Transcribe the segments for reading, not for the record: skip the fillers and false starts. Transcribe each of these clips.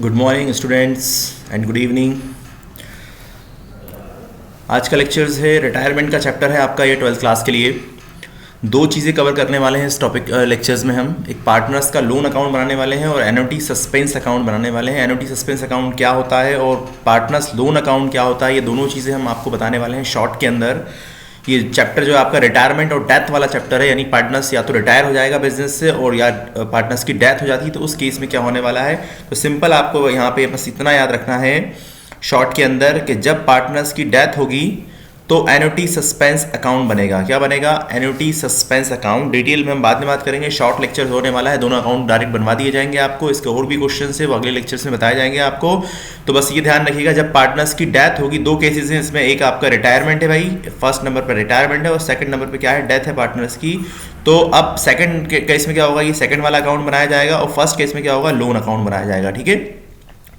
Good morning students and good evening. आज का lectures है रिटायरमेंट का चैप्टर है आपका ये 12th क्लास के लिए। दो चीज़ें कवर करने वाले हैं इस टॉपिक लेक्चर्स में। हम एक पार्टनर्स का लोन अकाउंट बनाने वाले हैं और एनओटी सस्पेंस अकाउंट बनाने वाले हैं। एनओटी सस्पेंस अकाउंट क्या होता है और पार्टनर्स लोन अकाउंट क्या होता है, ये दोनों चीज़ें हम आपको बताने वाले हैं शॉर्ट के अंदर। ये चैप्टर जो है आपका रिटायरमेंट और डेथ वाला चैप्टर है, यानी पार्टनर्स या तो रिटायर हो जाएगा बिजनेस से और या पार्टनर्स की डेथ हो जाती है तो उस केस में क्या होने वाला है। तो सिंपल आपको यहाँ पे बस इतना याद रखना है शॉर्ट के अंदर कि जब पार्टनर्स की डेथ होगी तो एनओटी सस्पेंस अकाउंट बनेगा। क्या बनेगा? NOT suspense account. डिटेल में हम बाद में बात करेंगे, शॉर्ट लेक्चर होने वाला है, दोनों अकाउंट डायरेक्ट बनवा दिए जाएंगे आपको। इसके और भी क्वेश्चन है वो अगले लेक्चर्स में बताए जाएंगे आपको। तो बस ये ध्यान रखिएगा, जब पार्टनर्स की डेथ होगी, दो केसेस हैं इसमें, एक आपका रिटायरमेंट है भाई, फर्स्ट नंबर पर रिटायरमेंट है और सेकंड नंबर पर क्या है, डेथ है पार्टनर्स की। तो अब सेकंड केस में क्या होगा, ये सेकंड वाला अकाउंट बनाया जाएगा और फर्स्ट केस में क्या होगा, लोन अकाउंट बनाया जाएगा। ठीक है,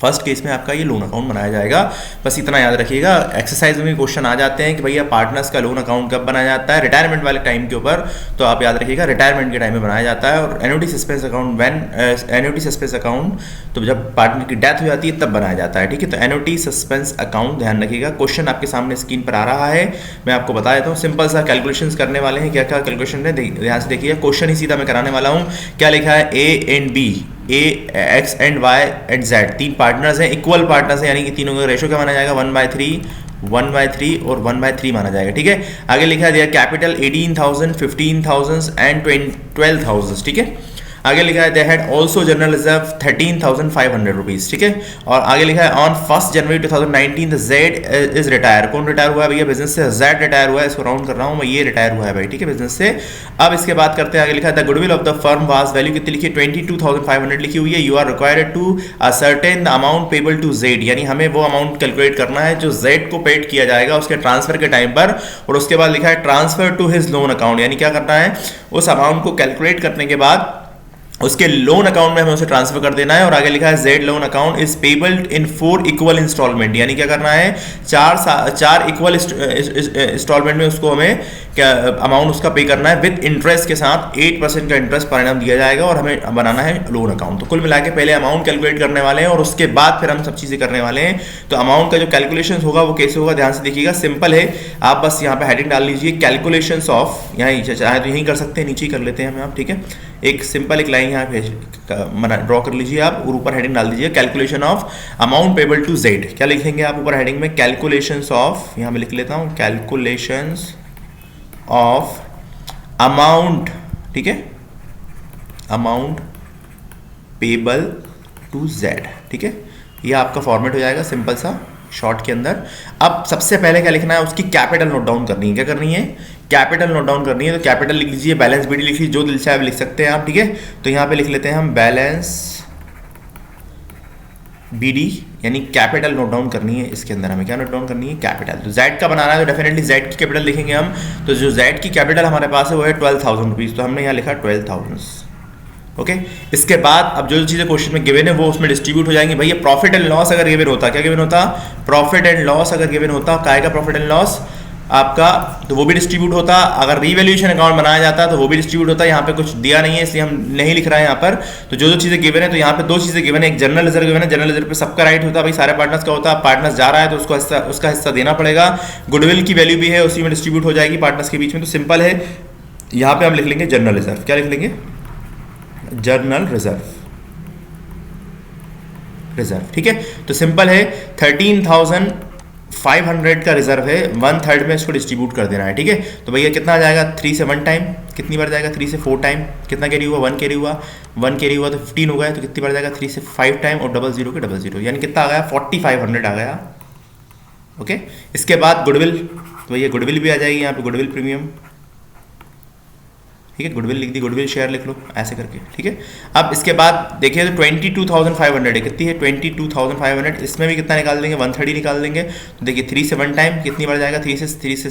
फर्स्ट केस में आपका ये लोन अकाउंट बनाया जाएगा। बस इतना याद रखिएगा। एक्सरसाइज में भी क्वेश्चन आ जाते हैं कि भैया पार्टनर्स का लोन अकाउंट कब बनाया जाता है, रिटायरमेंट वाले टाइम के ऊपर। तो आप याद रखिएगा रिटायरमेंट के टाइम में बनाया जाता है। और NOT suspense account NOT suspense account तो जब पार्टनर की डेथ हो जाती है तब बनाया जाता है। ठीक है, तो एनओटी सस्पेंस अकाउंट ध्यान रखिएगा। क्वेश्चन आपके सामने स्क्रीन पर आ रहा है, मैं आपको बता देता हूँ। सिंपल सा कैलकुलेशन करने वाले हैं। क्या क्या कैलकुलेशन है ध्यान से देखिए। क्वेश्चन ही सीधा मैं कराने वाला हूँ। क्या लिखा है, A and B, A X and Y and Z, तीन पार्टनर्स हैं, इक्वल पार्टनर्स हैं, यानी कि तीनों का रेशो क्या माना जाएगा, 1/3 और 1/3 माना जाएगा। ठीक है, आगे लिखा है कैपिटल 18,000, 15,000 एंड 12,000। ठीक है, आगे लिखा है they had also general reserve 13,500 rupees. ठीक है, और आगे लिखा है on 1 January 2019 the Z is retire. कौन रिटायर हुआ है भैया? बिजनेस से जेड रिटायर हुआ है। इसको राउंड कर रहा हूँ मैं, ये रिटायर हुआ है भाई। ठीक है, बिजनेस से। अब इसके बाद करते हैं, आगे लिखा है the goodwill of the firm was, value कितनी लिखी है, 22,500 लिखी हुई है। You are required to ascertain the amount payable to Z, यानी हमें वो अमाउंट कैलकुलेट करना है जो जेड को पेड किया जाएगा उसके ट्रांसफर के टाइम पर। और उसके बाद लिखा है transfer to his loan account, यानी क्या करना है, उस अमाउंट को कैलकुलेट करने के बाद उसके लोन अकाउंट में हमें उसे ट्रांसफर कर देना है। और आगे लिखा है Z loan account is payable in 4 equal instalment, यानी क्या करना है, चार इक्वल इंस्टॉलमेंट में उसको हमें क्या अमाउंट उसका पे करना है विद इंटरेस्ट के साथ। 8% का इंटरेस्ट पर एनम दिया जाएगा और हमें बनाना है लोन अकाउंट। तो कुल मिला के पहले अमाउंट कैलकुलेट करने वाले हैं और उसके बाद फिर हम सब चीज़ें करने वाले हैं। तो अमाउंट का जो कैलकुलेशन होगा वो कैसे होगा, ध्यान से देखिएगा। सिंपल है, आप बस यहाँ पे हेडिंग डाल लीजिए कैलकुलेशन ऑफ, यहाँ चाहे तो यहीं कर सकते हैं, नीचे कर लेते हैं हम आप। ठीक है, एक सिंपल एक लाइन यहाँ पे ड्रॉ कर लीजिए आप और ऊपर हेडिंग डाल दीजिए calculation of amount payable to Z. क्या लिखेंगे आप ऊपर हेडिंग में, कैलकुलेशंस ऑफ, यहाँ पे लिख लेता हूँ कैलकुलेशंस ऑफ अमाउंट। ठीक है, अमाउंट पेबल टू जेड। ठीक है, ये आपका फॉर्मेट हो जाएगा सिंपल सा शॉर्ट के अंदर। अब सबसे पहले क्या लिखना है, उसकी कैपिटल नोट डाउन करनी है। क्या करनी है, कैपिटल नोट डाउन करनी है। तो कैपिटल लिख लीजिए, बैलेंस बीडी लिख लीजिए, जो दिल से आप लिख सकते हैं आप। ठीक है, तो यहाँ पे लिख लेते हैं हम बैलेंस बीडी, यानी कैपिटल नोट डाउन करनी है। इसके अंदर हमें क्या नोट डाउन करनी है, कैपिटल। तो जेड का बनाना है तो डेफिनेटली जेड की कैपिटल लिखेंगे हम। तो जो जेड की कैपिटल हमारे पास है वो है 12,000 रुपीज़, तो हमने यहाँ लिखा 12,000। ओके, इसके बाद अब जो चीज़ें क्वेश्चन में गिवन है वो उसमें डिस्ट्रीब्यूट हो जाएंगी। भैया प्रॉफिट एंड लॉस अगर गिवन होता, क्या गिवन होता, प्रॉफिट एंड लॉस अगर गिवन होता, क्या आएगा प्रॉफिट एंड लॉस आपका, तो वो भी डिस्ट्रीब्यूट होता। अगर रीवैल्यूएशन अकाउंट बनाया जाता तो वो भी डिस्ट्रीब्यूट होता। यहाँ पे कुछ दिया नहीं है इसलिए हम नहीं लिख रहे हैं यहाँ पर। तो जो चीज़ें गिवन है, तो यहाँ पे दो चीज़ें गिवन है, एक जनरल रिजर्व गिवन है, जनरल रिजर्व पे सबका राइट होता है भाई, सारे पार्टनर्स का होता है। पार्टनर्स जा रहा है तो उसका हिस्सा देना पड़ेगा। गुडविल की वैल्यू भी है, उसी में डिस्ट्रीब्यूट हो जाएगी पार्टनर्स के बीच में। तो सिंपल है, यहाँ पे हम लिख लेंगे जनरल रिजर्व। क्या लिख लेंगे, जर्नल रिजर्व। ठीक है, तो सिंपल है, 13,500 का रिजर्व है, 1/3 में इसको डिस्ट्रीब्यूट कर देना है। ठीक है, तो भैया कितना आ जाएगा, 3 से 1 टाइम, कितनी बार जाएगा, 3 से 4 टाइम, कितना कैरी हुआ, 1 कैरी हुआ, 1 कैरी हुआ तो 15 हो गया, तो कितनी बार जाएगा, 3 से 5 टाइम और 00 के 00, यानी कितना आ गया, 4,500 आ गया। ओके, इसके बाद गुडविल, तो भैया गुडविल भी आ जाएगी यहाँ पे, गुडविल प्रीमियम। ठीक है, गुडविल लिख दी, गुडविल शेयर लिख लो ऐसे करके। ठीक है, अब इसके बाद देखिए तो 22,500 है, कितनी है, 22,500। इसमें भी कितना निकाल देंगे, 130 निकाल देंगे। तो देखिए 3 से 1 टाइम कितनी बार जाएगा, 3 से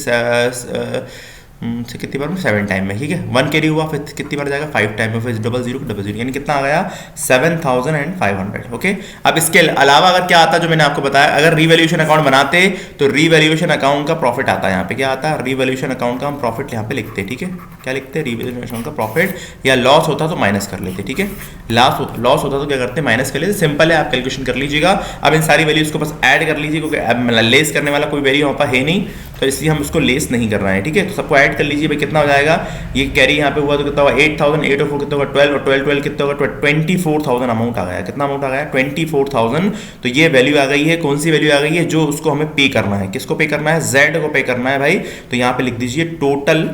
से कितनी बार में 7 टाइम में, ठीक है। 1 कैरी हुआ, फिर कितनी बार जाएगा 5 टाइम में, फिर 00 यानी कितना आ गया 7500। ओके, अब इसके अलावा अगर क्या आता जो मैंने आपको बताया, अगर रीवैल्यूएशन अकाउंट बनाते तो रीवैल्यूएशन अकाउंट का प्रॉफिट आता है। यहाँ पे क्या आता है, रीवैल्यूएशन अकाउंट का हम प्रॉफिट यहाँ पे लिखते हैं, ठीक है। क्या लिखते हैं, रीवैल्यूएशन अकाउंट का प्रॉफिट, या लॉस होता तो माइनस कर लेते, ठीक है। लॉस होता तो क्या करते, माइनस कर लेते। सिंपल है, आप कैलकुलेशन कर लीजिएगा। अब इन सारी वैल्यूज को बस ऐड कर लीजिए, क्योंकि लेस करने वाला कोई वैल्यू यहाँ पर है नहीं, तो इसलिए हम उसको लेस नहीं कर रहे हैं, ठीक है। तो सबको ऐड कर लीजिए भाई, कितना हो जाएगा, ये कैरी यहाँ पे हुआ तो कितना हुआ 8000, 8 और 4 कितना होगा 12, और 12 कितना होगा 24,000 अमाउंट आ गया। कितना अमाउंट आ गया 24,000। तो ये वैल्यू आ गई है, कौन सी वैल्यू आ गई है, जो उसको हमें पे करना है। किसको पे करना है, जेड को पे करना है भाई। तो यहाँ पे लिख दीजिए total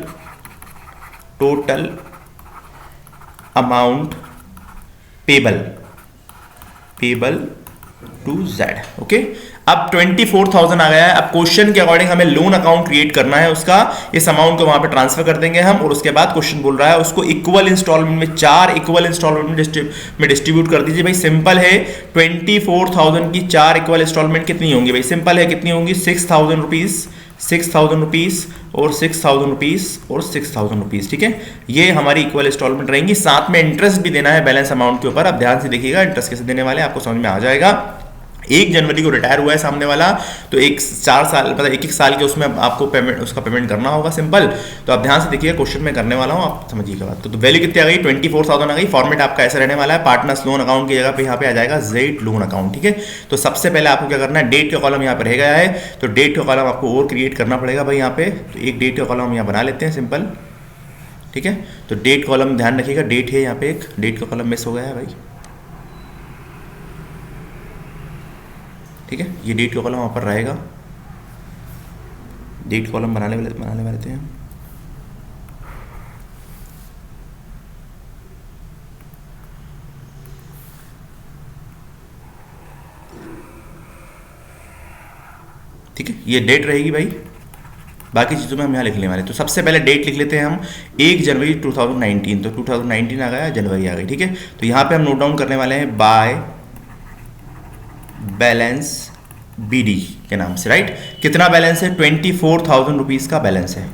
amount payable to Z. Okay, अब 24,000 आ गया है। अब क्वेश्चन के अकॉर्डिंग हमें लोन अकाउंट क्रिएट करना है उसका, इस अमाउंट को वहां पे ट्रांसफर कर देंगे हम, और उसके बाद क्वेश्चन बोल रहा है उसको इक्वल इंस्टॉलमेंट में, 4 इक्वल इंस्टॉलमेंट में डिस्ट्रीब्यूट कर दीजिए भाई। सिंपल है, 24,000 की 4 इक्वल इंस्टॉलमेंट कितनी होंगी भाई, सिंपल है, कितनी होंगी 6,000 रुपीज, 6,000 रुपीज और 6,000 रुपीज और 6,000 रुपीज, ठीक है। ये हमारी इक्वल इंस्टॉलमेंट रहेंगी। साथ में इंटरेस्ट भी देना है बैलेंस अमाउंट के ऊपर। अब ध्यान से देखिएगा इंटरेस्ट कैसे देने वाले, आपको समझ में आ जाएगा। 1 जनवरी को रिटायर हुआ है सामने वाला, तो 4 साल मतलब 1 साल के उसमें आपको उसका पेमेंट करना होगा, सिंपल। तो आप ध्यान से देखिए, क्वेश्चन में करने वाला हूँ, आप समझिएगा बात। तो वैल्यू कितनी आ गई 24,000 आ गई। फॉर्मेट आपका ऐसा रहने वाला है, पार्टनर्स लोन अकाउंट की जगह पे यहाँ पे आ जाएगा जेड लोन अकाउंट, ठीक है। तो सबसे पहले आपको क्या करना है, डेट का कॉलम यहाँ पे रह गया है, तो डेट का कॉलम आपको और क्रिएट करना पड़ेगा भाई यहाँ पे। तो एक डेट का कॉलम हम यहाँ बना लेते हैं, सिंपल, ठीक है। तो डेट कॉलम ध्यान रखिएगा, डेट है यहाँ पे, एक डेट का कॉलम मिस हो गया है भाई, ठीक है। ये डेट का कॉलम वहाँ पर रहेगा, डेट कॉलम बनाने वाले थे हम। ठीक है, ये डेट रहेगी भाई, बाकी चीज़ों में हम यहाँ लिखने वाले। तो सबसे पहले डेट लिख लेते हैं हम 1 जनवरी 2019। तो 2019 आ गया, जनवरी आ गई, ठीक है। तो यहाँ पे हम नोट डाउन करने वाले हैं बाय बैलेंस बीडी के नाम से, राइट। कितना बैलेंस है, 24,000 रुपीज़ का बैलेंस है,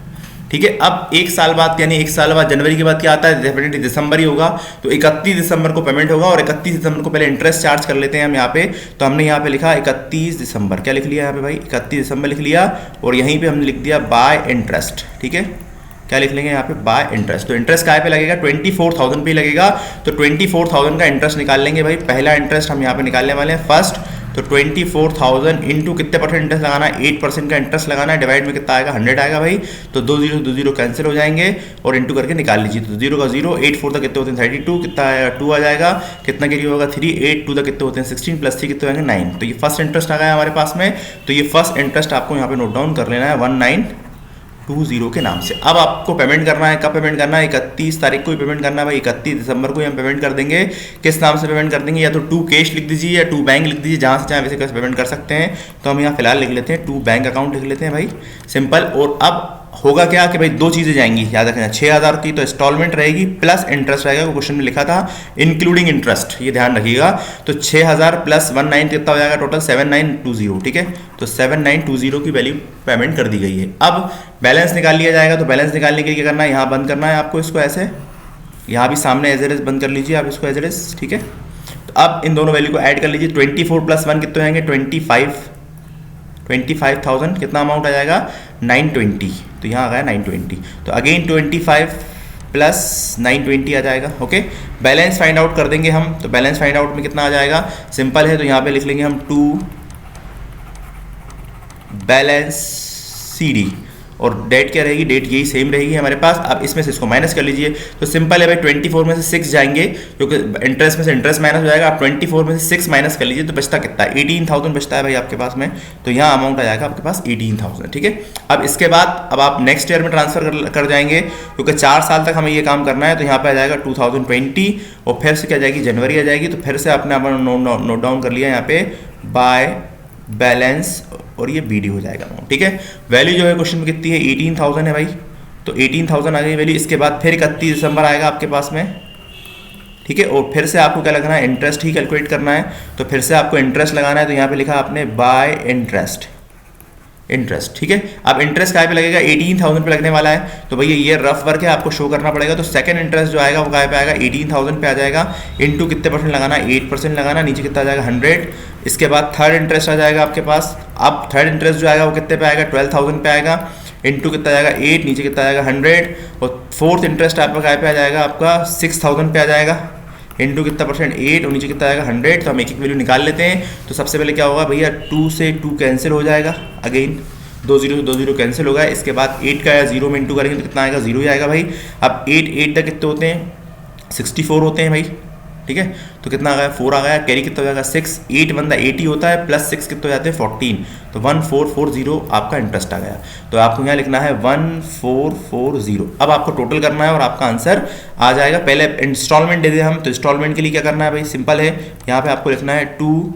ठीक है। अब 1 साल बाद, यानी 1 साल बाद जनवरी के बाद क्या आता है, डेफिनेटली दिसंबर ही होगा। तो 31 दिसंबर को पेमेंट होगा, और 31 दिसंबर को पहले इंटरेस्ट चार्ज कर लेते हैं हम यहाँ पे। तो हमने यहाँ पे लिखा 31 दिसंबर, क्या लिख लिया यहाँ पे भाई, 31 दिसंबर लिख लिया, और यहीं पे हमने लिख दिया बाय इंटरेस्ट, ठीक है। क्या लिख लेंगे यहाँ पे, बाय इंटरेस्ट। तो इंटरेस्ट काय पे लगेगा, 24,000 पे लगेगा। तो 24,000 का इंटरेस्ट निकाल लेंगे भाई। पहला इंटरेस्ट हम यहाँ पे निकालने वाले हैं फर्स्ट। तो 24,000 इंटू कितने परसेंट इंटरेस्ट लगाना है, 8% का इंटरेस्ट लगाना है। डिवाइड में कितना आएगा, 100 आएगा भाई। तो 2 0 कैंसिल हो जाएंगे, और इंटू करके निकाल लीजिए। तो 0 का 0, 8 4 तक कितने होते हैं 32, कितना आएगा 2 आ जाएगा। कितना के लिए होगा 3, 8 2 तक कितने होते हैं 16, प्लस 3 कितने होंगे 9। तो ये फर्स्ट इंटरेस्ट आ गया हमारे पास में। तो ये फर्स्ट इंटरेस्ट आपको यहाँ पे नोट डाउन कर लेना है 1920 के नाम से। अब आपको पेमेंट करना है, कब पेमेंट करना है, 31 तारीख को ही पेमेंट करना है भाई। 31 दिसंबर को ही हम पेमेंट कर देंगे। किस नाम से पेमेंट कर देंगे, या तो 2 कैश लिख दीजिए या 2 बैंक लिख दीजिए, जहाँ से चाहे वैसे कैसे पेमेंट कर सकते हैं। तो हम यहाँ फिलहाल लिख लेते हैं 2 बैंक अकाउंट लिख लेते हैं भाई, सिंपल। और अब होगा क्या कि भाई 2 चीज़ें जाएंगी, याद रखना, 6,000 की तो इंस्टॉलमेंट रहेगी, प्लस इंटरेस्ट रहेगा। क्वेश्चन में लिखा था इंक्लूडिंग इंटरेस्ट, ये ध्यान रखिएगा। तो 6,000 प्लस 19 कितना हो जाएगा टोटल 7,920, ठीक है। तो 7,920 की वैल्यू पेमेंट कर दी गई है। अब बैलेंस निकाल लिया जाएगा। तो बैलेंस निकालने के लिए क्या करना है, यहाँ बंद करना है आपको इसको ऐसे, यहाँ भी सामने एज इट इज बंद कर लीजिए आप इसको एज इट इज, ठीक है। तो अब इन दोनों वैल्यू को ऐड कर लीजिए। 24 प्लस 1 कितने आएंगे 25,000, कितना अमाउंट आ जाएगा 920। तो यहाँ आ गया 920। तो अगेन 25 प्लस 920 आ जाएगा, ओके। बैलेंस फाइंड आउट कर देंगे हम। तो बैलेंस फाइंड आउट में कितना आ जाएगा, सिंपल है। तो यहाँ पे लिख लेंगे हम 2 बैलेंस CD, और डेट क्या रहेगी, डेट यही सेम रहेगी हमारे पास। अब इसमें से इसको माइनस कर लीजिए। तो सिंपल है भाई, 24 में से 6 जाएंगे, क्योंकि इंटरेस्ट में से इंटरेस्ट माइनस हो जाएगा। आप 24 में से 6 माइनस कर लीजिए, तो बचता कितना है 18,000 बचता है भाई आपके पास में। तो यहाँ अमाउंट आ जाएगा आपके पास 18,000, ठीक है। अब इसके बाद अब आप नेक्स्ट ईयर में ट्रांसफर कर जाएंगे, क्योंकि 4 साल तक हमें ये काम करना है। तो यहाँ पर आ जाएगा 2020, और फिर से क्या जाएगी, जनवरी आ जाएगी। तो फिर से आपने नोट डाउन कर लिया यहाँ पे बाय बैलेंस, और ये BD हो जाएगा अमाउंट, ठीक है। वैल्यू जो है क्वेश्चन में कितनी है 18,000 है भाई। तो 18,000 आ गई वैल्यू। इसके बाद फिर 31 दिसंबर आएगा आपके पास में, ठीक है। और फिर से आपको क्या लगना है, इंटरेस्ट ही कैलकुलेट करना है। तो फिर से आपको इंटरेस्ट लगाना है। तो यहाँ पे लिखा आपने बाय इंटरेस्ट, इंटरेस्ट। ठीक है, अब इंटरेस्ट काय पे लगेगा, 18,000 पे लगने वाला है, तो भैया ये रफ वर्क है, आपको शो करना पड़ेगा। तो सेकंड इंटरेस्ट जो आएगा वो काय पे आएगा, 18,000 पे आ जाएगा, इनटू कितने परसेंट लगाना, 8% लगाना, नीचे कितना आ जाएगा 100। इसके बाद थर्ड इंटरेस्ट आ जाएगा आपके पास। अब थर्ड इंटरेस्ट जो आएगा वो कितने पे आएगा, 12,000 पे आएगा, इनटू कितना आ जाएगा 8, नीचे कितना आ जाएगा 100। और फोर्थ इंटरेस्ट आपका काय पे आ जाएगा, आपका 6,000 पे आ जाएगा, इंटू कितना परसेंट 8, और नीचे कितना आएगा 100। तो हम एक एक वैल्यू निकाल लेते हैं। तो सबसे पहले क्या होगा भैया, 2 से 2 कैंसिल हो जाएगा, अगेन 2 0 से 2 0 कैंसिल होगा। इसके बाद 8 का 0 में इंटू करेंगे तो कितना आएगा, 0 ही आएगा भाई। अब 8 तक कितने होते हैं, 64 होते हैं भाई। ठीक है, तो कितना आ गया, 4 आ गया, कैरी कितना हो जाएगा 6, 8 बंदा 80 होता है, प्लस 6 कितने हो जाते हैं 14, तो 1440 आपका इंटरेस्ट आ गया। तो आपको यहाँ लिखना है 1440। अब आपको टोटल करना है और आपका आंसर आ जाएगा। पहले इंस्टॉलमेंट दे दें हम, तो इंस्टॉलमेंट के लिए क्या करना है भाई, सिंपल है, यहाँ पे आपको लिखना है टू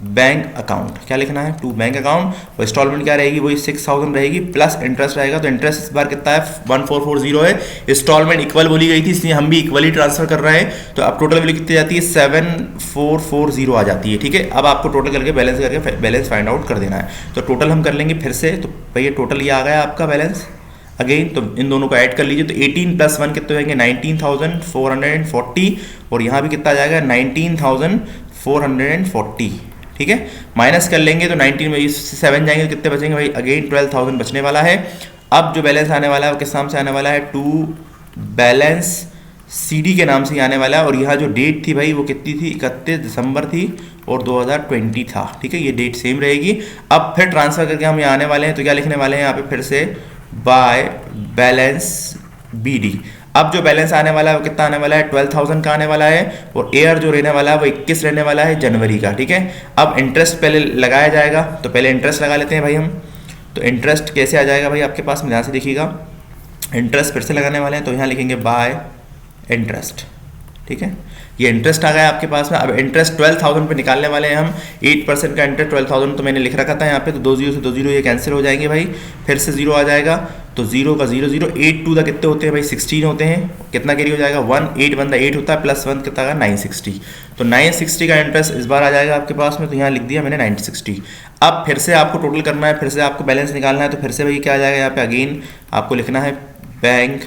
बैंक अकाउंट। क्या लिखना है, टू बैंक अकाउंट। और इंस्टॉलमेंट क्या रहेगी, वही 6,000 रहेगी, प्लस इंटरेस्ट रहेगा। तो इंटरेस्ट इस बार कितना है, 1440 है। इंस्टॉलमेंट इक्वल बोली गई थी, इसलिए हम भी इक्वली ट्रांसफर कर रहे हैं। तो अब टोटल वैल्यू कितनी जाती है, 7440 आ जाती है। ठीक है, अब आपको टोटल करके बैलेंस फाइंड आउट कर देना है। तो टोटल हम कर लेंगे फिर से। तो भैया टोटल ये आ गया आपका बैलेंस अगेन, तो इन दोनों को ऐड कर लीजिए। तो 18 + 1 कितने हो जाएंगे, 19,440। और यहाँ भी कितना आ जाएगा, 19,440। ठीक है, माइनस कर लेंगे तो 19 में 7 जाएंगे तो कितने बचेंगे भाई, अगेन 12,000 बचने वाला है। अब जो बैलेंस आने वाला है वो किस नाम से आने वाला है, टू बैलेंस CD के नाम से ही आने वाला है। और यहाँ जो डेट थी भाई वो कितनी थी, 31 दिसंबर थी और 2020 था। ठीक है, ये डेट सेम रहेगी। अब फिर ट्रांसफर करके हम यहाँ आने वाले हैं, तो क्या लिखने वाले हैं यहाँ पे फिर से, बाय बैलेंस BD। अब जो बैलेंस आने वाला है वो कितना आने वाला है, 12,000 का आने वाला है। और एयर जो रहने वाला है वो 21 रहने वाला है जनवरी का। ठीक है, अब इंटरेस्ट पहले लगाया जाएगा, तो पहले इंटरेस्ट लगा लेते हैं भाई हम। तो इंटरेस्ट कैसे आ जाएगा भाई आपके पास में, ध्यान से देखिएगा। इंटरेस्ट फिर से लगाने वाले हैं, तो यहाँ लिखेंगे बाय इंटरेस्ट। ठीक है, ये इंटरेस्ट आ गया आपके पास में। अब इंटरेस्ट 12,000 पे निकालने वाले हैं हम। 8% का इंटरेस्ट 12,000 तो मैंने लिख रखा था यहाँ पे, तो 2 0 से 2 0 ये कैंसिल हो जाएंगे भाई, फिर से 0 आ जाएगा। तो 0 का 0 0, 8 2 कितने होते हैं भाई, 16 होते हैं। कितना कैरी हो जाएगा, 1, 8 बंदा 8 होता है, प्लस 1 कितना आएगा 960। तो 960 का इंटरेस्ट इस बार आ जाएगा आपके पास में, तो यहाँ लिख दिया मैंने 960। अब फिर से आपको टोटल करना है, फिर से आपको बैलेंस निकालना है। तो फिर से भाई क्या आ जाएगा यहाँ पे, अगेन आपको लिखना है बैंक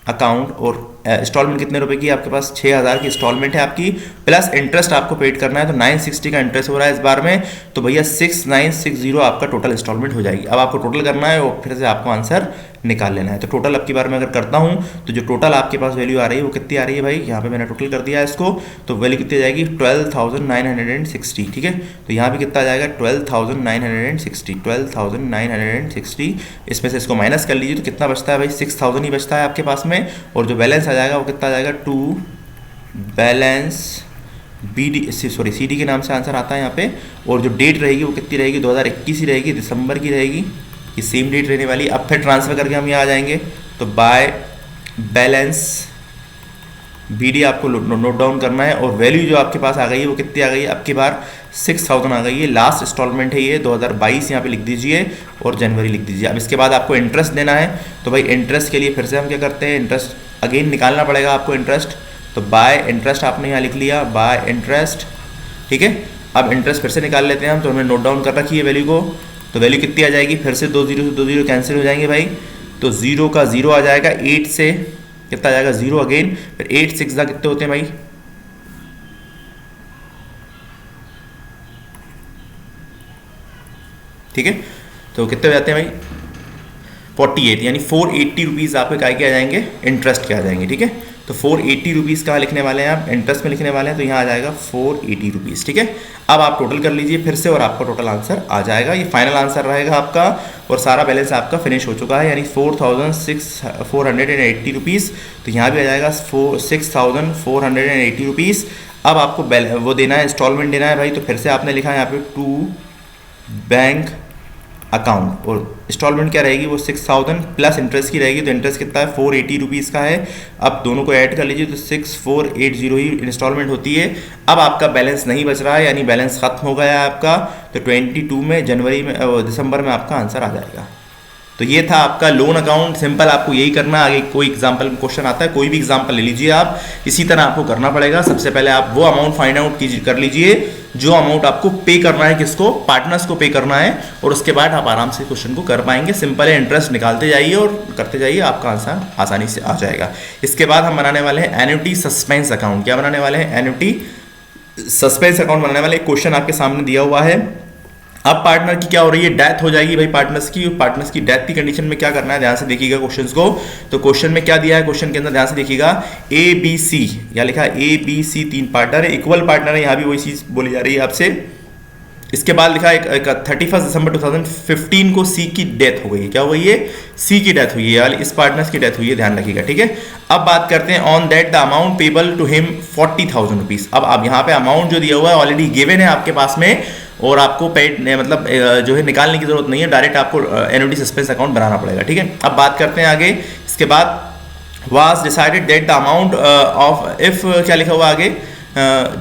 अकाउंट। और इंस्टॉलमेंट कितने रुपए की आपके पास, 6,000 की इंस्टॉलमेंट है आपकी, प्लस इंटरेस्ट आपको पेड करना है। तो 960 का इंटरेस्ट हो रहा है इस बार में, तो भैया 6960 आपका टोटल इंस्टॉलमेंट हो जाएगी। अब आपको टोटल करना है और फिर से आपको आंसर निकाल लेना है। तो टोटल अब की बार मैं अगर करता हूँ तो जो टोटल आपके पास वैल्यू आ रही है वो कितनी आ रही है भाई, यहाँ पे मैंने टोटल कर दिया है इसको। तो वैल्यू कितनी जाएगी, 12,960। ठीक है, तो यहाँ भी कितना आ जाएगा, 12,960, 12,960। इसमें से इसको माइनस कर लीजिए तो कितना बचता है भाई, 6,000 ही बचता है आपके पास में। और जो बैलेंस आ जाएगा वो कितना आ जाएगा, टू बैलेंस CD के नाम से आंसर आता है यहाँ पे। और जो डेट रहेगी वो कितनी रहेगी, 2021 ही रहेगी, दिसंबर की रहेगी, ये सेम डेट रहने वाली। अब फिर ट्रांसफर करके हम यहाँ आ जाएंगे, तो बाय बैलेंस BD आपको नोट डाउन करना है। और वैल्यू जो आपके पास आ गई है वो कितनी आ गई है, अब की बार 6,000 आ गई है। लास्ट इंस्टॉलमेंट है ये 2022, यहाँ पे लिख दीजिए, और जनवरी लिख दीजिए। अब इसके बाद आपको इंटरेस्ट देना है, तो भाई इंटरेस्ट के लिए फिर से हम क्या करते हैं, इंटरेस्ट अगेन निकालना पड़ेगा आपको इंटरेस्ट। तो बाय इंटरेस्ट आपने यहाँ लिख लिया, बाय इंटरेस्ट। ठीक है, अब इंटरेस्ट फिर से निकाल लेते हैं हम, तो हमने नोट डाउन कर रखी है वैल्यू को। तो वैल्यू कितनी आ जाएगी, फिर से 2 0 से 2 0 कैंसिल हो जाएंगे भाई। तो 0 का 0 आ जाएगा, 8 से कितना आ जाएगा 0 अगेन, फिर 8 6 कितने होते हैं भाई, ठीक है। तो कितने हो जाते हैं भाई, 48, यानी 480 रुपीज़ आपके काय के आ जाएंगे, इंटरेस्ट के आ जाएंगे। ठीक है, तो 480 रुपीज़ कहाँ लिखने वाले हैं आप, इंटरेस्ट में लिखने वाले हैं, तो यहाँ आ जाएगा 480 रुपीज़। ठीक है, अब आप टोटल कर लीजिए फिर से और आपका टोटल आंसर आ जाएगा। ये फाइनल आंसर रहेगा आपका, और सारा बैलेंस आपका फिनिश हो चुका है, यानी 4,480 रुपीज़। तो यहाँ भी आ जाएगा 6,480 रुपीज़। अब आपको वो देना है, इंस्टॉलमेंट देना है भाई। तो फिर से आपने लिखा है यहाँ पे टू बैंक अकाउंट, और इंस्टॉलमेंट क्या रहेगी वो 6,000 प्लस इंटरेस्ट की रहेगी। तो इंटरेस्ट कितना है, 480 रुपीज़ का है। अब दोनों को ऐड कर लीजिए तो 6,480 ही इंस्टॉलमेंट होती है। अब आपका बैलेंस नहीं बच रहा है, यानी बैलेंस खत्म हो गया है आपका। तो 22 में, जनवरी में, दिसंबर में आपका आंसर आ जाएगा। तो ये था आपका लोन अकाउंट। सिंपल आपको यही करना है। आगे कोई एग्जांपल क्वेश्चन आता है, कोई भी एग्जांपल ले लीजिए आप, इसी तरह आपको करना पड़ेगा। सबसे पहले आप वो अमाउंट फाइंड आउट कर लीजिए जो अमाउंट आपको पे करना है, किसको, पार्टनर्स को पे करना है, और उसके बाद आप आराम से क्वेश्चन को कर पाएंगे। सिंपल है, इंटरेस्ट निकालते जाइए और करते जाइए, आपका आंसर आसानी से आ जाएगा। इसके बाद हम बनाने वाले हैं एन्युटी सस्पेंस अकाउंट। क्या बनाने वाले हैं? एन्युटी सस्पेंस अकाउंट बनाने वाले। क्वेश्चन आपके सामने दिया हुआ है। अब पार्टनर की क्या हो रही है? डेथ हो जाएगी भाई पार्टनर्स की डेथ की कंडीशन में क्या करना है, ध्यान से देखिएगा क्वेश्चंस को। तो क्वेश्चन में क्या दिया है, क्वेश्चन के अंदर ध्यान से देखिएगा, ए बी सी, या लिखा है ए बी सी, 3 पार्टनर है, इक्वल पार्टनर है, यहाँ भी वही चीज बोली जा रही है आपसे। इसके बाद लिखा है 31 दिसंबर 2015 को सी की डेथ हो गई है। क्या हो गई है? सी की डेथ हुई है, यानी इस पार्टनर्स की डेथ हुई है, ध्यान रखिएगा, ठीक है। अब बात करते हैं on that the amount payable to him 40,000 rupees. अब यहाँ पे अमाउंट जो दिया हुआ है ऑलरेडी गिवन है आपके पास में, और आपको पेड मतलब जो है निकालने की जरूरत नहीं है, डायरेक्ट आपको एन्युटी सस्पेंस अकाउंट बनाना पड़ेगा, ठीक है। अब बात करते हैं आगे। इसके बाद was decided that the amount of, if क्या लिखा हुआ आगे,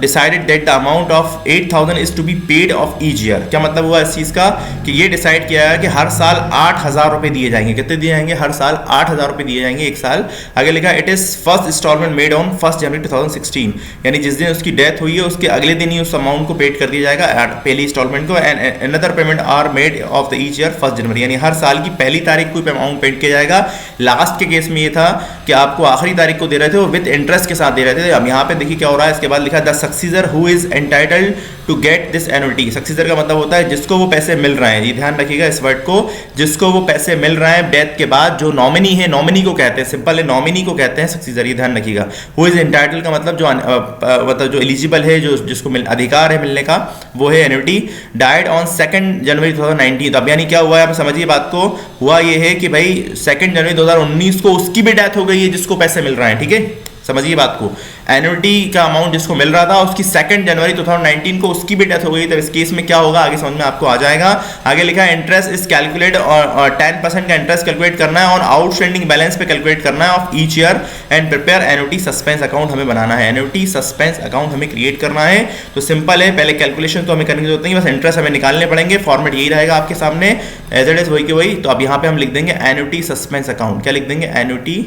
decided that the amount of 8,000 is to be paid of each year. क्या मतलब हुआ इस चीज़ का कि ये डिसाइड किया है कि हर साल 8,000 रुपये दिए जाएंगे। कितने दिए जाएंगे? हर साल 8,000 रुपये दिए जाएंगे एक साल। आगे लिखा it is first instalment made on 1 January 2016, यानी जिस दिन उसकी डेथ हुई है उसके अगले दिन ही उस अमाउंट को पेड कर दिया जाएगा, पहली इंस्टॉलमेंट को। And another payment are made of the each year 1 January, यानी हर साल की पहली तारीख को अमाउंट पेड किया जाएगा। लास्ट के केस में ये था कि आपको आखिरी तारीख को दे रहे थे और विद इंटरेस्ट के साथ दे रहे थे। अब यहाँ पे देखिए क्या हो रहा है। इसके बाद लिखा the successor who is entitled to get this annuity. Successor का मतलब होता है जिसको वो पैसे मिल रहे हैं, ये ध्यान रखिएगा इस वर्ड को, जिसको वो पैसे मिल रहे हैं डेथ के बाद। जो नॉमिनी है, नॉमिनी को कहते हैं, सिंपल है, नॉमिनी को कहते हैं सक्सीजर, ये ध्यान रखिएगा। हु इज एंटाइटल्ड का मतलब जो मतलब जो एलिजिबल है, जो जिसको अधिकार है मिलने का, वो है एन्युटी। डाइड ऑन 2 जनवरी 2019। अब यानी क्या हुआ है, आप समझिए बात को। हुआ ये है कि भाई 2 जनवरी 2019 को उसकी भी डेथ हो गई है जिसको पैसे मिल रहे हैं, ठीक है, समझिए बात को। एन्युटी का अमाउंट जिसको मिल रहा था उसकी 2 जनवरी 2019 को उसकी भी डेथ हो गई। तो इस केस में क्या होगा आगे समझ में आपको आ जाएगा। आगे लिखा है इंटरेस्ट इज कैलकुलेट, और 10% का इंटरेस्ट कैलकुलेट करना है, और आउटस्टैंडिंग बैलेंस पे कैलकुलेट करना है of each year, and prepare annuity suspense account हमें बनाना है। एन्युटी सस्पेंस अकाउंट हमें क्रिएट करना है। तो सिंपल है, पहले कैलकुलेशन तो हमें करने की जरूरत नहीं, बस इंटरेस्ट हमें निकालने पड़ेंगे। फॉर्मेट यही रहेगा आपके सामने, एज इट इज वही के वही। तो अब यहाँ पे हम लिख देंगे एन्युटी सस्पेंस अकाउंट। क्या लिख देंगे? एन्युटी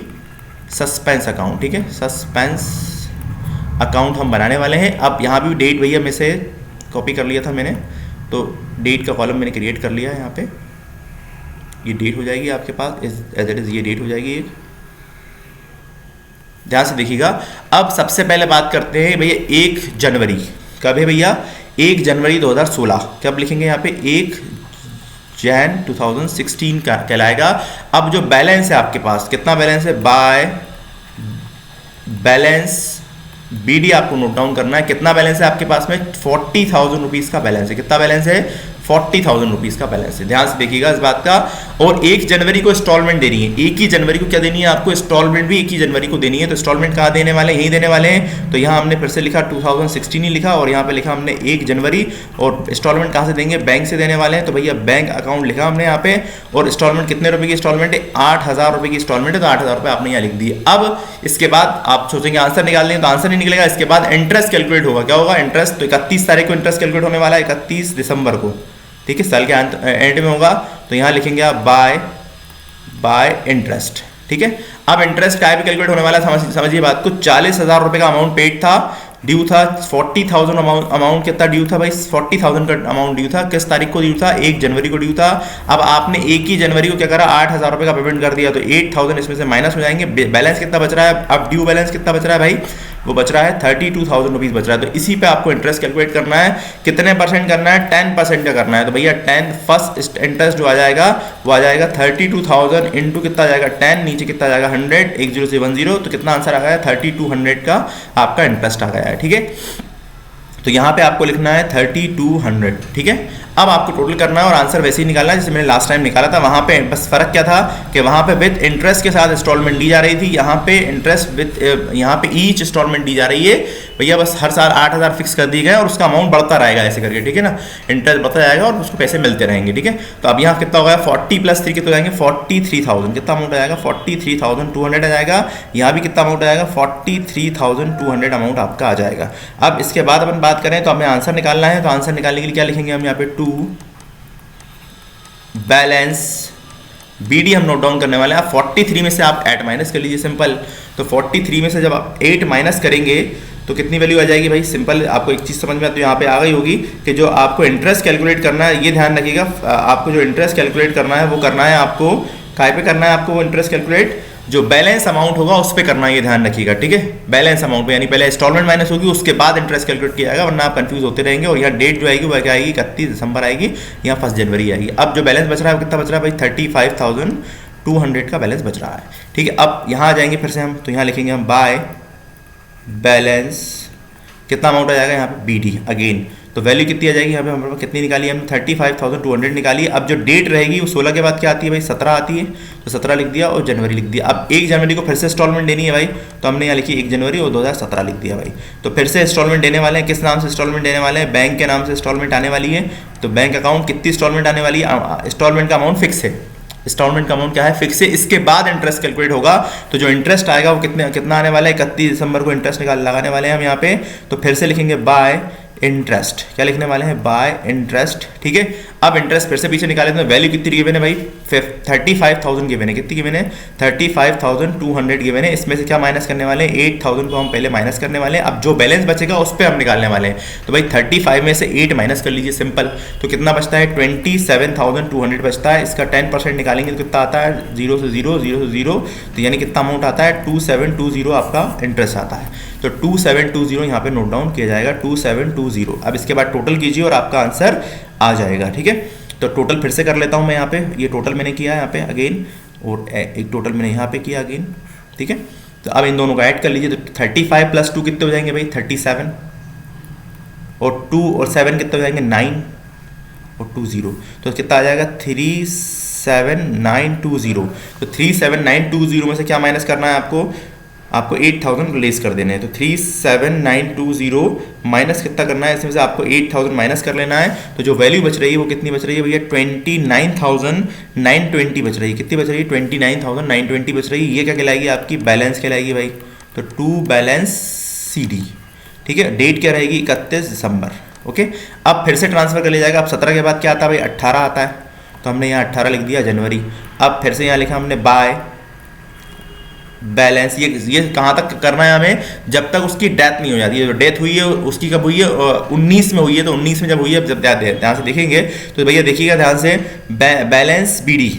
सस्पेंस अकाउंट, ठीक है, सस्पेंस अकाउंट हम बनाने वाले हैं। अब यहाँ भी डेट भैया में से कॉपी कर लिया था मैंने, तो डेट का कॉलम मैंने क्रिएट कर लिया है। यहाँ पे ये डेट हो जाएगी आपके पास, एज इट इज ये डेट हो जाएगी। ध्यान से देखिएगा। अब सबसे पहले बात करते हैं भैया 1 जनवरी। कब है भैया? 1 जनवरी 2016। कब लिखेंगे यहाँ पे? 1 जैन 2016 का कहलाएगा। अब जो बैलेंस है आपके पास, कितना बैलेंस है? बाय बैलेंस बीडी आपको नोट डाउन करना है। कितना बैलेंस है आपके पास में? 40,000 रुपीज का बैलेंस है। कितना बैलेंस है? 40,000 रुपीज का बैलेंस है। ध्यान से देखिएगा इस बात का। और 1 जनवरी को इंस्टॉलमेंट देनी है। 1 ही जनवरी को क्या देनी है आपको? इंस्टॉलमेंट भी 1 ही जनवरी को देनी है। तो इंस्टॉलमेंट कहाँ देने वाले हैं? यही देने वाले हैं। तो यहाँ हमने फिर से लिखा 2016 ही लिखा, और यहाँ पे लिखा हमने 1 जनवरी। और इंस्टॉलमेंट कहाँ से देंगे? बैंक से देने वाले हैं। तो भैया बैंक अकाउंट लिखा हमने यहाँ पे। और इंस्टॉलमेंट कितने रुपए की इंस्टॉलमेंट है? 8,000 रुपए की इंस्टॉलमेंट है। तो 8,000 रुपए आपने यहाँ लिख दिए। अब इसके बाद आप सोचेंगे आंसर निकाल लेंगे, तो आंसर नहीं निकलेगा। इसके बाद इंटरेस्ट कैलकुलेट होगा। क्या होगा? इंटरेस्ट। तो 31 तारीख को इंटरेस्ट कैलकुलेट होने वाला है, 31 दिसंबर को, ठीक है, साल के एंड में होगा। तो यहाँ लिखेंगे आप बाय इंटरेस्ट, ठीक है। अब इंटरेस्ट टाइप कैलकुलेट होने वाला है, समझिए बात को। 40,000 रुपए का अमाउंट पेड था, ड्यू था। 40,000 अमाउंट कितना ड्यू था भाई? 40,000 का अमाउंट ड्यू था। किस तारीख को ड्यू था? 1 जनवरी को ड्यू था। अब आपने 1 ही जनवरी को क्या करा? 8,000 रुपए का पेमेंट कर दिया। तो 8,000 इसमें से माइनस हो जाएंगे। बैलेंस कितना बच रहा है? अब ड्यू बैलेंस कितना बच रहा है भाई? वो बच रहा है 32,000 रुपीज बच रहा है। तो इसी पे आपको इंटरेस्ट कैलकुलेट करना है। कितने परसेंट करना है? 10% का करना है। तो भैया 10 फर्स्ट इंटरेस्ट जो आ जाएगा वो आ जाएगा 32,000 इंटू कितना आ जाएगा? 10, नीचे कितना आ जाएगा? 100, 10 से 10। तो कितना आंसर आ गया? 3200 का आपका इंटरेस्ट आ गया है, ठीक है। तो यहाँ पे आपको लिखना है 3200, ठीक है। अब आपको टोटल करना है और आंसर वैसे ही निकालना है जैसे मैंने लास्ट टाइम निकाला था। वहाँ पे बस फर्क क्या था कि वहाँ पे विद इंटरेस्ट के साथ इंस्टॉलमेंट दी जा रही थी, यहाँ पे इंटरेस्ट विद, यहाँ पे ईच इंस्टॉलमेंट दी जा रही है। भैया बस हर साल 8,000 फिक्स कर दिए गए और उसका अमाउंट बढ़ता रहेगा ऐसे करके, ठीक है ना। इंटरेस्ट बढ़ता जाएगा और उसको पैसे मिलते रहेंगे, ठीक है। तो अब यहाँ कितना हो गया? 40 + 3 कितना हो जाएंगे? 43,000। कितना अमाउंट आ जाएगा? 43,200 आ जाएगा। यहाँ भी कितना अमाउंट आ जाएगा? 43,200 अमाउंट आपका आ जाएगा। अब इसके बाद अपन बात करें तो हमें आंसर निकालना है। तो आंसर निकालने के लिए क्या लिखेंगे हम यहाँ पे? 2 बैलेंस BD हम नोट डाउन करने वाले हैं। 43 में से आप 8 माइनस कर लीजिए सिंपल। तो 43 में से जब आप 8 माइनस करेंगे तो कितनी वैल्यू आ जाएगी भाई? सिंपल आपको एक चीज़ समझ में आती है, यहाँ पे आ गई होगी कि जो आपको इंटरेस्ट कैलकुलेट करना है, ये ध्यान रखिएगा, आपको जो इंटरेस्ट कैलकुलेट करना है वो करना है आपको काय पे करना है आपको वो इंटरेस्ट कैलकुलेट, जो बैलेंस अमाउंट होगा उस पर करना है, ये ध्यान रखिएगा, ठीक है। बैलेंस अमाउंट पे, यानी पहले इंस्टॉलमेंट माइनस होगी उसके बाद इंटरेस्ट कैलकुलेट किया जाएगा, वरना आप कंफ्यूज होते रहेंगे। और यहाँ डेट जो आएगी वो क्या आएगी? 31 दिसंबर आएगी, यहाँ 1 जनवरी आएगी। अब जो बैलेंस बच रहा है वो कितना बच रहा है भाई? 35,200 का बैलेंस बच रहा है, ठीक है। अब यहाँ आ जाएंगे फिर से हम, तो यहाँ लिखेंगे हम बाय बैलेंस, कितना अमाउंट आ जाएगा यहाँ पे? BD again. तो वैल्यू कितनी आ जाएगी यहाँ पे? हमारे पास कितनी निकाली हमने? 35,200 निकाली। अब जो डेट रहेगी वो 16 के बाद क्या आती है भाई? 17 आती है, तो 17 लिख दिया और जनवरी लिख दिया। अब 1 जनवरी को फिर से इंस्टॉलमेंट देनी है भाई, तो हमने यहाँ लिखी 1 जनवरी और 2017 लिख दिया भाई। तो फिर से इंस्टॉलमेंट देने वाले हैं, किस नाम से इंस्टॉलमेंट देने वाले हैं? बैंक के नाम से इंस्टॉलमेंट आने वाली है। तो बैंक अकाउंट कितनी इंस्टॉलमेंट आने वाली है? इंस्टॉलमेंट का अमाउंट फिक्स है, इंस्टॉलमेंट का अमाउंट क्या है? फिक्स है। इसके बाद इंटरेस्ट कैलकुलेट होगा, तो जो इंटरेस्ट आएगा वो कितना आने वाला है? 31 दिसंबर को इंटरेस्ट लगाने वाले हैं हम यहाँ पे। तो फिर से लिखेंगे बाय इंटरेस्ट, क्या लिखने वाले हैं? बाय इंटरेस्ट, ठीक है। अब इंटरेस्ट फिर से पीछे निकाले तो वैल्यू कितनी गिवन है भाई? 35,000 गिवन है। कितनी गिवन है? 35,200 गिवन है। इसमें से क्या माइनस करने वाले हैं? 8,000 को हम पहले माइनस करने वाले हैं। अब जो बैलेंस बचेगा उस पर हम निकालने वाले हैं। तो भाई 35 में से 8 माइनस कर लीजिए सिंपल, तो कितना बचता है? 27,200 बचता है। इसका 10% निकालेंगे तो कितना आता है? 0 से 0, 0 से 0, तो यानी कितना अमाउंट आता है? 2720 आपका इंटरेस्ट आता है। तो 2720 यहाँ पे नोट डाउन किया जाएगा, 2720। अब इसके बाद टोटल कीजिए और आपका आंसर आ जाएगा, ठीक है। तो टोटल फिर से कर लेता हूँ मैं यहाँ पे, ये टोटल मैंने किया है यहाँ पे अगेन, और एक टोटल मैंने यहाँ पे किया अगेन, ठीक है। तो अब इन दोनों को ऐड कर लीजिए, तो 35 + 2 कितने हो जाएंगे भाई? 37, और 2 और 7 कितने हो जाएंगे? 9 और 2 0, तो कितना आ जाएगा? 37920। तो 37920 में से क्या माइनस करना है आपको? आपको 8,000 लेस कर देने हैं। तो 37920 माइनस कितना करना है? इसमें से आपको 8,000 माइनस कर लेना है। तो जो वैल्यू बच रही है वो कितनी बच रही है भैया? 29,920 बच रही है। कितनी बच रही है? 29,920 बच रही है। ये क्या कहलाएगी? आपकी बैलेंस कहलाएगी भाई। तो टू बैलेंस CD, ठीक है। डेट क्या रहेगी? 31 दिसंबर, ओके। अब फिर से ट्रांसफर कर लिया जाएगा। अब 17 के बाद क्या आता है भाई? 18 आता है, तो हमने यहाँ 18 लिख दिया जनवरी। अब फिर से यहाँ लिखा हमने बाय बैलेंस। ये कहाँ तक करना है हमें? जब तक उसकी डेथ नहीं हो जाती है। जो डेथ हुई है उसकी कब हुई है? 19 में हुई है। तो 19 में जब हुई है, जब ध्यान से देखेंगे तो भैया देखिएगा ध्यान से, बैलेंस BD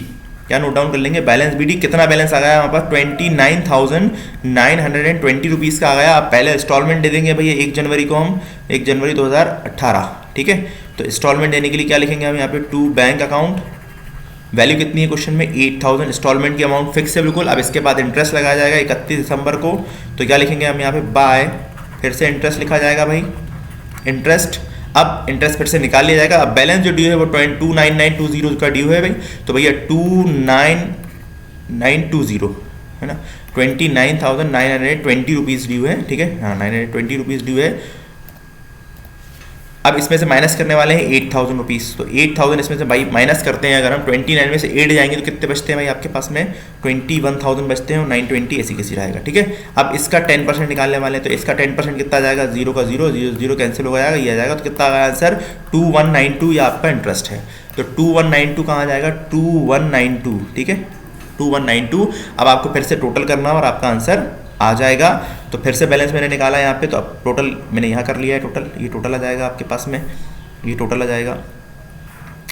क्या नोट डाउन कर लेंगे? बैलेंस BD कितना बैलेंस आ गया हमारे पास? 29,920 रुपीज़ का आ गया। अब पहले इंस्टॉलमेंट दे देंगे भैया 1 जनवरी को हम, 1 जनवरी 2018, ठीक है। तो इंस्टॉलमेंट देने के लिए क्या लिखेंगे हम यहाँ पे? टू बैंक अकाउंट, वैल्यू कितनी है क्वेश्चन में? 8,000। इंस्टॉलमेंट की अमाउंट फिक्स है बिल्कुल। अब इसके बाद इंटरेस्ट लगाया जाएगा 31 दिसंबर को, तो क्या लिखेंगे हम यहाँ पे? बाय, फिर से इंटरेस्ट लिखा जाएगा भाई, इंटरेस्ट। अब इंटरेस्ट फिर से निकाल लिया जाएगा। अब बैलेंस जो ड्यू है वो 29920 का ड्यू है भाई, तो भैया 29920 है ना, 29,920 रुपीज़ ड्यू है, ठीक है। हाँ, 920 रुपीज़ ड्यू है। अब इसमें से माइनस करने वाले हैं 8,000 रुपीज़। तो 8,000 इसमें से भाई माइनस करते हैं। अगर हम 29 में से 8 जाएंगे तो कितने बचते हैं भाई आपके पास में? 21,000 बचते हैं, और 920 ऐसी कैसी रहेगा, ठीक है। अब इसका 10% निकालने वाले हैं, तो इसका 10% कितना आ जाएगा? 0 का 0, 0 0 कैंसिल हो जाएगा, ये आ जाएगा। तो कितना आ गया आंसर? 2192 ये आपका इंटरेस्ट है। तो 2192 कहाँ आ जाएगा? 2192, ठीक है, 2192। अब आपको फिर से टोटल करना और आपका आंसर आ जाएगा। तो फिर से बैलेंस मैंने निकाला यहाँ पे, तो अब टोटल मैंने यहाँ कर लिया है टोटल, ये टोटल आ जाएगा आपके पास में, ये टोटल आ जाएगा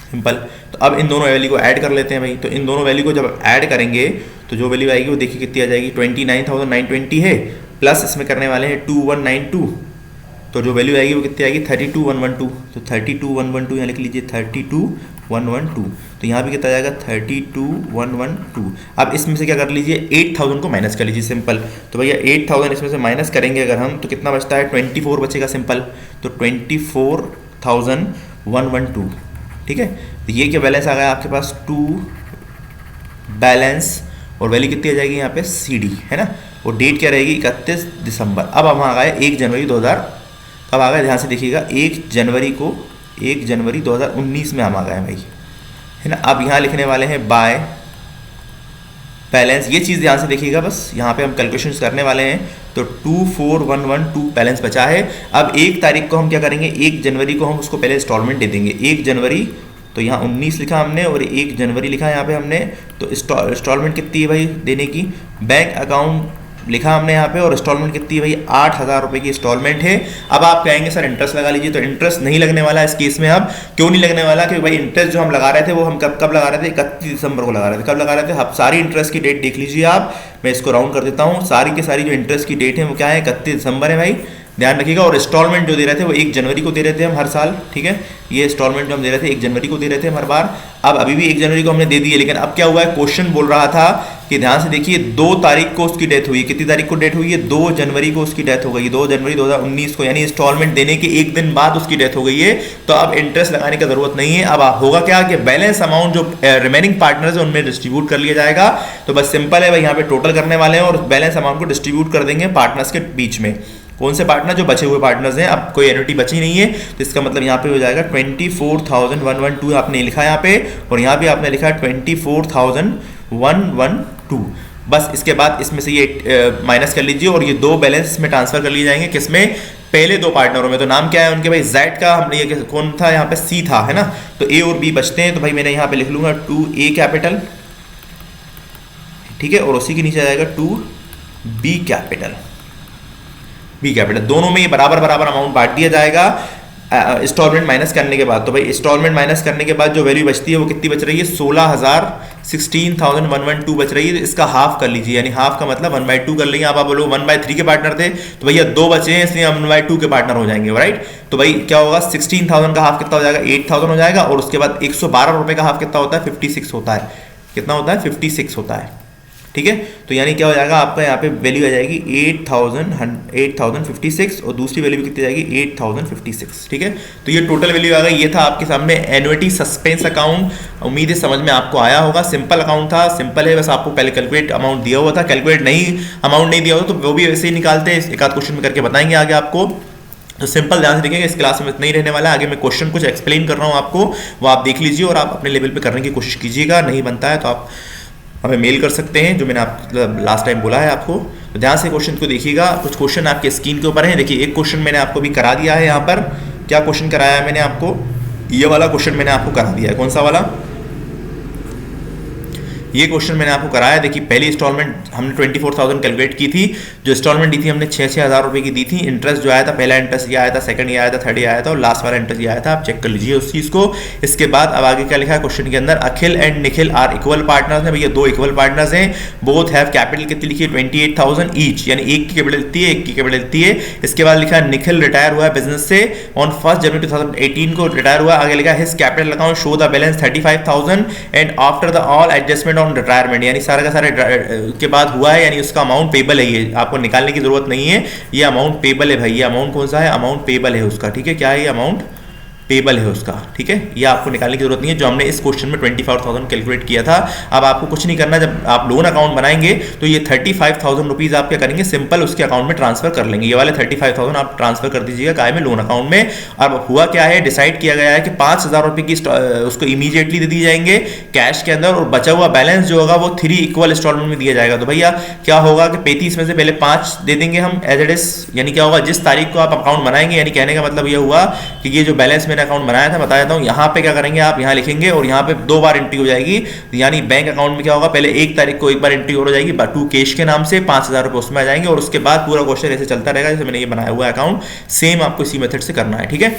सिंपल। तो अब इन दोनों वैल्यू को ऐड कर लेते हैं भाई। तो इन दोनों वैल्यू को जब ऐड करेंगे तो जो वैल्यू आएगी वो देखिए कितनी आ जाएगी? 29,920 है, प्लस इसमें करने वाले हैं 2192, तो जो वैल्यू आएगी वो कितनी आएगी? 32,112। तो 32,112 यहाँ लिख लीजिए, 32,112। तो यहाँ भी कितना जाएगा? 32,112। अब इसमें से क्या कर लीजिए? 8,000 को माइनस कर लीजिए सिंपल। तो भैया 8,000 इसमें से माइनस करेंगे अगर हम, तो कितना बचता है? 24 बचेगा सिंपल। तो 24,112, ठीक है। तो ये क्या बैलेंस आ गया आपके पास? टू बैलेंस, और वैल्यू कितनी आ जाएगी यहाँ पे? CD, है ना। और डेट क्या रहेगी? 31 दिसंबर। अब हम आ गए 1 जनवरी 2000, कब आ गए? ध्यान से देखिएगा, 1 जनवरी 2019 में हम आ गए भाई, है ना। अब यहाँ लिखने वाले हैं बाय बैलेंस। ये चीज़ ध्यान से देखिएगा, बस यहाँ पे हम कैलकुलेशंस करने वाले हैं। तो 24,112 बैलेंस बचा है। अब 1 तारीख को हम क्या करेंगे? 1 जनवरी को हम उसको पहले इंस्टॉलमेंट दे देंगे। 1 जनवरी तो यहाँ 19 लिखा हमने और 1 जनवरी लिखा यहाँ पे हमने। तो इंस्टॉलमेंट कितनी है भाई देने की, बैंक अकाउंट लिखा हमने यहाँ पे, और इंस्टॉलमेंट कितनी है भाई 8,000 रुपये की इंस्टॉलमेंट है। अब आप कहेंगे सर इंटरेस्ट लगा लीजिए, तो इंटरेस्ट नहीं लगने वाला इस केस में। अब क्यों नहीं लगने वाला, क्योंकि भाई इंटरेस्ट जो हम लगा रहे थे वो हम कब लगा रहे थे, 31 दिसंबर को लगा रहे थे। कब लगा रहे थे, अब सारी इंटरेस्ट की डेट देख लीजिए आप, मैं इसको राउंड कर देता हूँ। सारी की सारी जो इंटरेस्ट की डेट है वो क्या है, 31 दिसंबर है भाई, ध्यान रखिएगा। और इंस्टॉलमेंट जो दे रहे थे वो 1 जनवरी को दे रहे थे हम हर साल, ठीक है। ये इंस्टॉलमेंट जो हम दे रहे थे 1 जनवरी को दे रहे थे हम हर बार। अब अभी भी 1 जनवरी को हमने दे दी है, लेकिन अब क्या हुआ है, क्वेश्चन बोल रहा था कि ध्यान से देखिए 2 तारीख को उसकी डेथ हुई है। कितनी तारीख को डेथ हुई है, 2 जनवरी को उसकी डेथ हो गई, 2 जनवरी 2019 को, यानी इंस्टॉलमेंट देने के 1 दिन बाद उसकी डेथ हो गई है। तो अब इंटरेस्ट लगाने की जरूरत नहीं है। अब होगा क्या कि बैलेंस अमाउंट जो रिमेनिंग पार्टनर्स है उनमें डिस्ट्रीब्यूट कर लिया जाएगा। तो बस सिंपल है भाई, यहाँ पे टोटल करने वाले हैं और बैलेंस अमाउंट को डिस्ट्रीब्यूट कर देंगे पार्टनर्स के बीच में। कौन से पार्टनर, जो बचे हुए पार्टनर्स हैं। अब कोई एन्युटी बची नहीं है, तो इसका मतलब यहाँ पे हो जाएगा 24,112 आपने लिखा है यहाँ पे, और यहाँ पे आपने लिखा है 24,112। बस इसके बाद इसमें से ये माइनस कर लीजिए और ये 2 बैलेंस में ट्रांसफर कर लिए जाएंगे। किसमें, पहले 2 पार्टनरों में। तो नाम क्या है उनके भाई, जेड का हमने ये कौन था यहाँ पे, सी था, है ना। तो ए और बी बचते हैं, तो भाई मैंने यहाँ पे लिख लूंगा 2A कैपिटल, ठीक है, और उसी के नीचे आ जाएगा 2B कैपिटल। बी कैपिटल दोनों में ये बराबर बराबर अमाउंट बांट दिया जाएगा इंस्टॉलमेंट माइनस करने के बाद। तो भाई इंस्टॉलमेंट माइनस करने के बाद जो वैल्यू बचती है वो कितनी बच रही है, 16,112 बच रही है। इसका हाफ कर लीजिए, यानी हाफ का मतलब 1/2 कर लेंगे। आप बोलो 1/3 के पार्टनर थे, तो भैया 2 बचे हैं इसलिए 1/2 के पार्टनर हो जाएंगे, राइट। तो भाई क्या होगा, 16,000 का हाफ कितना हो जाएगा, 8,000 हो जाएगा। और उसके बाद 112 रुपये का हाफ कितना होता है, 56 होता है। कितना होता है, 56 होता है, ठीक है। तो यानी क्या हो जाएगा, आपका यहाँ पे वैल्यू आ जाएगी 8,056 और दूसरी वैल्यू भी कितनी जाएगी 8,056, ठीक है। तो ये टोटल वैल्यू आ गई। ये था आपके सामने एन्युटी सस्पेंस अकाउंट। उम्मीद है समझ में आपको आया होगा। सिंपल अकाउंट था, सिंपल है, बस आपको पहले कैलकुलेट अमाउंट दिया हुआ था। कैलकुलेट नहीं अमाउंट नहीं दिया हुआ तो वो भी वैसे ही निकालते हैं, एक आध क्वेश्चन में करके बताएंगे आगे आपको। तो सिंपल ध्यान से देखेंगे, इस क्लास में इतना ही रहने वाला है। आगे मैं क्वेश्चन कुछ एक्सप्लेन कर रहा हूँ आपको, वो आप देख लीजिए और आप अपने लेवल पे करने की कोशिश कीजिएगा। नहीं बनता है तो आप हमें मेल कर सकते हैं, जो मैंने आप लास्ट टाइम बोला है आपको। तो ध्यान से क्वेश्चन को देखिएगा। कुछ क्वेश्चन आपके स्क्रीन के ऊपर है, देखिए एक क्वेश्चन मैंने आपको भी करा दिया है यहाँ पर। क्या क्वेश्चन कराया है मैंने आपको, ये वाला क्वेश्चन मैंने आपको करा दिया है। कौन सा वाला, ये क्वेश्चन मैंने आपको कराया। देखिए पहली इंस्टॉलमेंट हमने 24,000 कैलकुलेट की थी, जो इंस्टॉलमेंट दी थी हमने 6-6 हज़ार रुपये की दी थी। इंटरेस्ट जो आया था, पहला इंटरेस्ट ये आया था, सेकंड ये आया था, थर्ड ये आया था और लास्ट वाला इंटरेस्ट ये आया था। आप चेक कर लीजिए उस चीज़ को। इसके बाद अब आगे क्या लिखा है क्वेश्चन के अंदर, Akhil and Nikhil are equal partners हैं। भैया 2 इक्वल पार्टनर्स हैं। बोथ हैव कैपिटल कितनी लिखी है 28,000 ईच, यानी एक की कैपिटल इतनी है, एक की कैपिटल इतनी है। इसके बाद लिखा है निखिल रिटायर हुआ है बिजनेस से ऑन 1 जनवरी 2018 को रिटायर हुआ। आगे लिखा है his capital account show the balance 35,000 and after the all adjustment on retirement, यानी सारा का सारा के बाद हुआ है, यानी उसका अमाउंट पेबल है। ये आपको निकालने की जरूरत नहीं है, ये अमाउंट पेबल है भाई। ये अमाउंट कौन सा है, अमाउंट पेबल है उसका, ठीक है। क्या है ये, अमाउंट पेबल है उसका, ठीक है। ये आपको निकालने की जरूरत नहीं है, जो हमने इस क्वेश्चन में 25,000 कैलकुलेट किया था। अब आपको कुछ नहीं करना, जब आप लोन अकाउंट बनाएंगे तो ये 35,000 रुपीज आप क्या करेंगे, सिंपल उसके अकाउंट में ट्रांसफर कर लेंगे। ये वाले 35,000 आप ट्रांसफर कर दीजिएगा काय में, लोन अकाउंट में। अब हुआ क्या है, डिसाइड किया गया है कि 5,000 रुपये की उसको इमीडिएटली दे दी जाएंगे कैश के अंदर, और बचा हुआ बैलेंस जो होगा वो 3 इक्वल इंस्टॉलमेंट में दिया जाएगा। तो भैया क्या होगा कि 35 में से पहले 5 दे देंगे हम एज इट इज, यानी क्या होगा, जिस तारीख को आप अकाउंट बनाएंगे, यानी कहने का मतलब ये हुआ कि ये जो बैलेंस मैंने अकाउंट बनाया था, बता देता हूं, यहाँ पे क्या करेंगे आप, यहाँ लिखेंगे और यहाँ पे 2 बार एंट्री हो जाएगी। यानी बैंक अकाउंट में क्या होगा, पहले 1 तारीख को 1 बार एंट्री और हो जाएगी 2 कैश के नाम से, 5,000 रुपये उसमें आ जाएंगे, और उसके बाद पूरा क्वेश्चन ऐसे चलता रहेगा जैसे मैंने ये बनाया हुआ अकाउंट, सेम आपको इसी मेथड से करना है, ठीक है।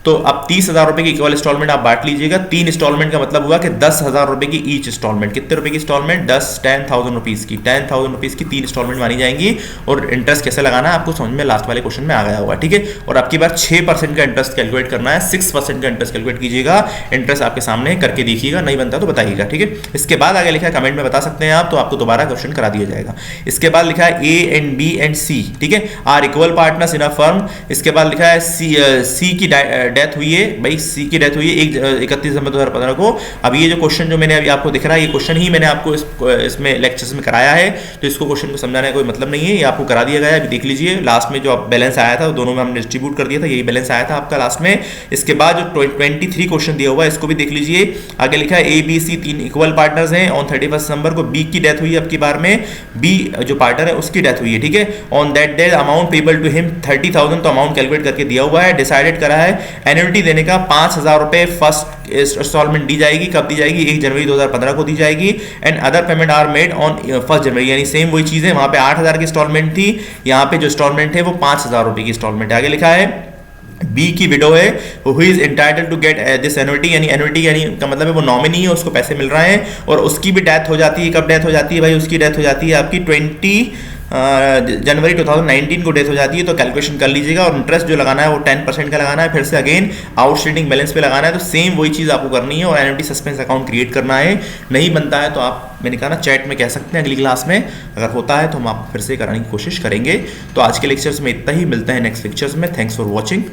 तो अब 30,000 रुपये की इक्वल इंस्टॉलमेंट आप बांट लीजिएगा। 3 इंस्टॉलमेंट का मतलब हुआ कि 10,000 रुपये की ईच इंस्टॉलमेंट। कितने रुपए की इंस्टॉलमेंट, 10,000 रुपीज़ की, 10,000 रुपीज़ की 3 इंस्टॉलमेंट मानी जाएंगी। और इंटरेस्ट कैसे लगाना है आपको समझ में लास्ट वाले क्वेश्चन में आ गया होगा, ठीक है। और आपकी बार 6% का इंटरेस्ट कैलकुलेट करना है, 6% का इंटरेस्ट कैलकुलेट कीजिएगा। इंटरेस्ट आपके सामने करके देखिएगा, नहीं बनता तो बताइएगा, ठीक है। इसके बाद आगे लिखा है, कमेंट में बता सकते हैं आप, तो आपको दोबारा क्वेश्चन करा दिया जाएगा। इसके बाद लिखा है A and B and C, ठीक है, are equal partners in a firm. इसके बाद लिखा है C की डेथ हुई है, भाई सी की डेथ हुई है 31 दिसंबर 2015 को। अब ये जो क्वेश्चन जो मैंने अभी आपको दिख रहा है, ये क्वेश्चन ही मैंने आपको इसमें लेक्चर्स में कराया है, तो इसको क्वेश्चन को समझाने का कोई मतलब नहीं है, ये आपको करा दिया गया है। अभी देख लीजिए, लास्ट में जो बैलेंस आया था दोनों में हमने डिस्ट्रीब्यूट कर दिया था, यही बैलेंस आया था आपका लास्ट में। इसके बाद जो 23 क्वेश्चन दिया हुआ है, इसको भी देख लीजिए। आगे लिखा है A B C 3 equal partners हैं। ऑन 31 दिसंबर को B की डेथ हुई है, अब की बार में B जो पार्टनर है उसकी डेथ हुई है, ठीक है। On that day amount payable to him 30,000, तो अमाउंट कैलकुलेट करके दिया हुआ है, डिसाइडेड करा है एन्युटी देने का 5,000 रुपये फर्स्ट इंस्टॉलमेंट दी जाएगी। कब दी जाएगी? 1 जनवरी 2015 को दी जाएगी। And other payment are made on 1 January, यानी सेम वही चीज़ है, वहाँ पे 8,000 की इंस्टॉलमेंट थी, यहाँ पे जो इंस्टॉलमेंट है वो 5,000 रुपये की इंस्टॉलमेंट है। आगे लिखा है बी की विडो है, who is entitled to get this annuity, यानी एन्युटी यानी का मतलब है वो नॉमिनी है, उसको पैसे मिल रहे हैं, और उसकी भी डेथ हो जाती है। कब डेथ हो जाती है भाई? उसकी डेथ हो जाती है आपकी 20 जनवरी 2019 को डेथ हो जाती है। तो कैलकुलेशन कर लीजिएगा, और इंटरेस्ट जो लगाना है वो 10% का लगाना है, फिर से अगेन आउटस्टैंडिंग बैलेंस पे लगाना है। तो सेम वही चीज़ आपको करनी है, और एन्युटी सस्पेंस अकाउंट क्रिएट करना है। नहीं बनता है तो आप, मैंने कहा ना, चैट में कह सकते हैं अगली क्लास में, अगर होता है तो हम आपको फिर से कराने की कोशिश करेंगे। तो आज के लेक्चर्स में इतना ही, मिलते हैं नेक्स्ट लेक्चर्स में। Thanks for watching.